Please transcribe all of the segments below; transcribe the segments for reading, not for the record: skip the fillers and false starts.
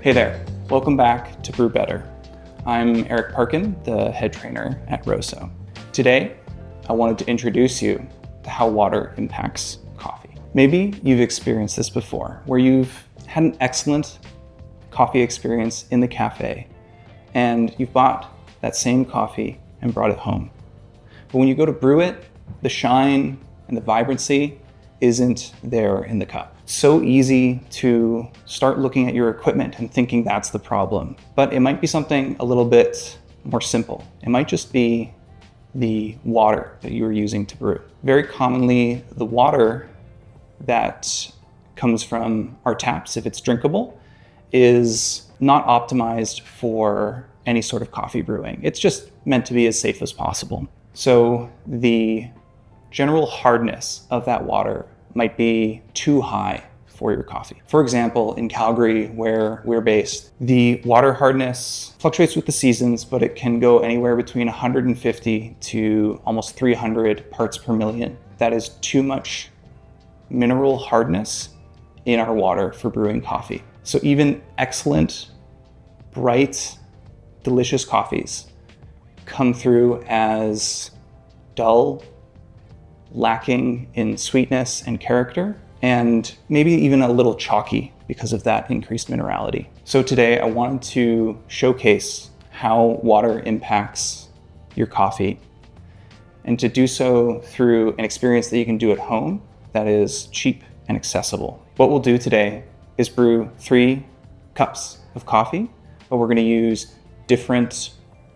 Hey there, welcome back to Brew Better. I'm Erik Parkin, the head trainer at Rosso. Today, I wanted to introduce you to how water impacts coffee. Maybe you've experienced this before, where you've had an excellent coffee experience in the cafe, and you've bought that same coffee and brought it home. But when you go to brew it, the shine and the vibrancy isn't there in the cup. So easy to start looking at your equipment and thinking that's the problem. But it might be something a little bit more simple. It might just be the water that you are using to brew. Very commonly, the water that comes from our taps, if it's drinkable, is not optimized for any sort of coffee brewing. It's just meant to be as safe as possible. So the general hardness of that water might be too high for your coffee. For example, in Calgary, where we're based, the water hardness fluctuates with the seasons, but it can go anywhere between 150 to almost 300 parts per million. That is too much mineral hardness in our water for brewing coffee. So even excellent, bright, delicious coffees come through as dull, lacking in sweetness and character, and maybe even a little chalky because of that increased minerality. So today I wanted to showcase how water impacts your coffee, and to do so through an experience that you can do at home that is cheap and accessible. What we'll do today is brew 3 cups of coffee, but we're going to use different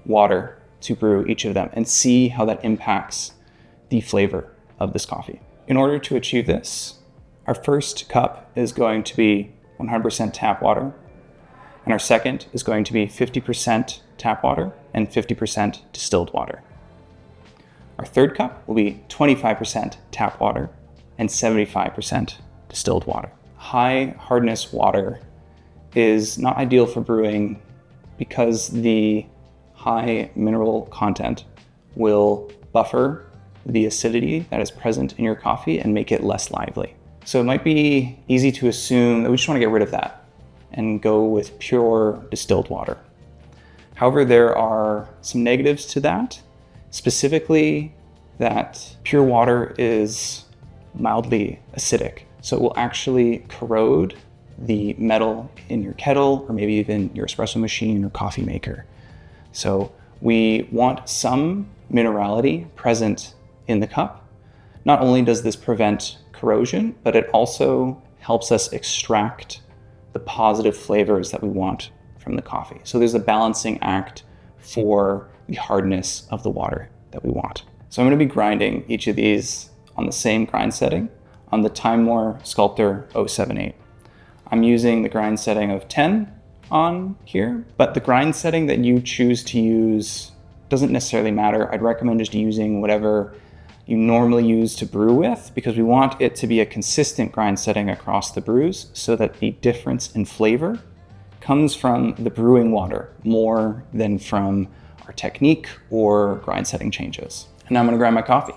water to brew each of them and see how that impacts the flavor of this coffee. In order to achieve this, our first cup is going to be 100% tap water, and our second is going to be 50% tap water and 50% distilled water. Our third cup will be 25% tap water and 75% distilled water. High hardness water is not ideal for brewing because the high mineral content will buffer the acidity that is present in your coffee and make it less lively. So it might be easy to assume that we just want to get rid of that and go with pure distilled water. However, there are some negatives to that, specifically that pure water is mildly acidic. So it will actually corrode the metal in your kettle or maybe even your espresso machine or coffee maker. So we want some minerality present in the cup. Not only does this prevent corrosion, but it also helps us extract the positive flavors that we want from the coffee. So there's a balancing act for the hardness of the water that we want. So I'm going to be grinding each of these on the same grind setting on the Timemore Sculptor 078. I'm using the grind setting of 10 on here, but the grind setting that you choose to use doesn't necessarily matter. I'd recommend just using whatever you normally use to brew with, because we want it to be a consistent grind setting across the brews so that the difference in flavor comes from the brewing water more than from our technique or grind setting changes. And now I'm gonna grind my coffee.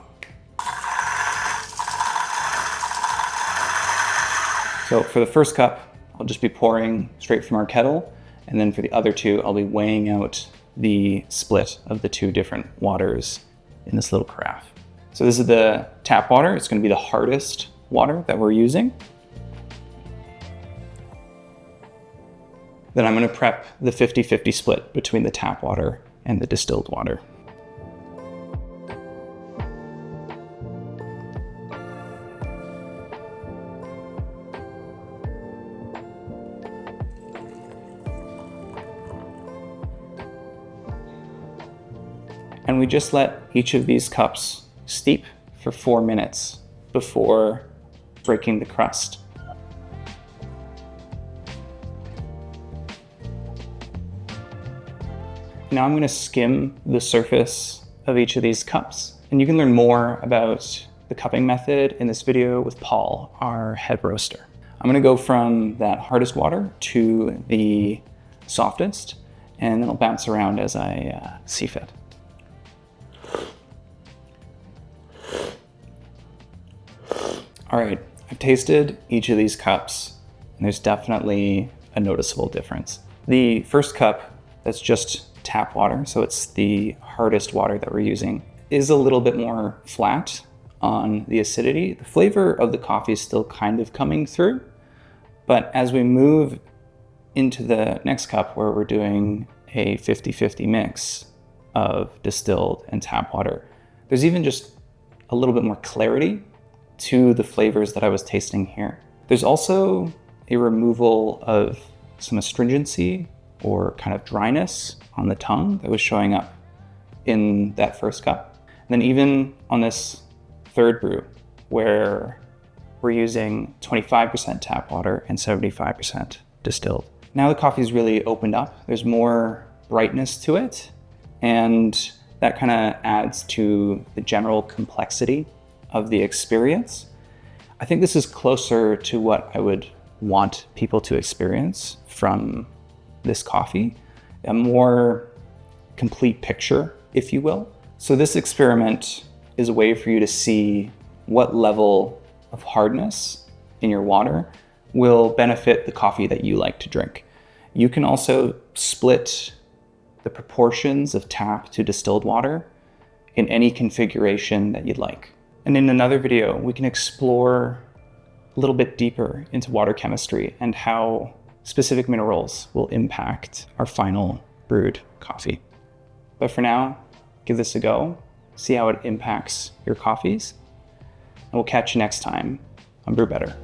So for the first cup, I'll just be pouring straight from our kettle, and then for the other 2, I'll be weighing out the split of the 2 different waters in this little carafe. So this is the tap water. It's going to be the hardest water that we're using. Then I'm going to prep the 50-50 split between the tap water and the distilled water. And we just let each of these cups steep for 4 minutes before breaking the crust. Now I'm going to skim the surface of each of these cups. And you can learn more about the cupping method in this video with Paul, our head roaster. I'm going to go from that hardest water to the softest, and then I'll bounce around as I see fit. All right, I've tasted each of these cups, and there's definitely a a noticeable difference. The first cup, that's just tap water, so it's the hardest water that we're using, is a little bit more flat on the acidity. The flavor of the coffee is still kind of coming through, but as we move into the next cup where we're doing a 50-50 mix of distilled and tap water, there's even just a little bit more clarity to the flavors that I was tasting here. There's also a removal of some astringency or kind of dryness on the tongue that was showing up in that first cup. And then even on this third brew, where we're using 25% tap water and 75% distilled. Now the coffee's really opened up. There's more brightness to it, and that kind of adds to the general complexity of the experience. I think this is closer to what I would want people to experience from this coffee, a more complete picture, if you will. So this experiment is a way for you to see what level of hardness in your water will benefit the coffee that you like to drink. You can also split the proportions of tap to distilled water in any configuration that you'd like. And in another video, we can explore a little bit deeper into water chemistry and how specific minerals will impact our final brewed coffee. But for now, give this a go, see how it impacts your coffees, and we'll catch you next time on Brew Better.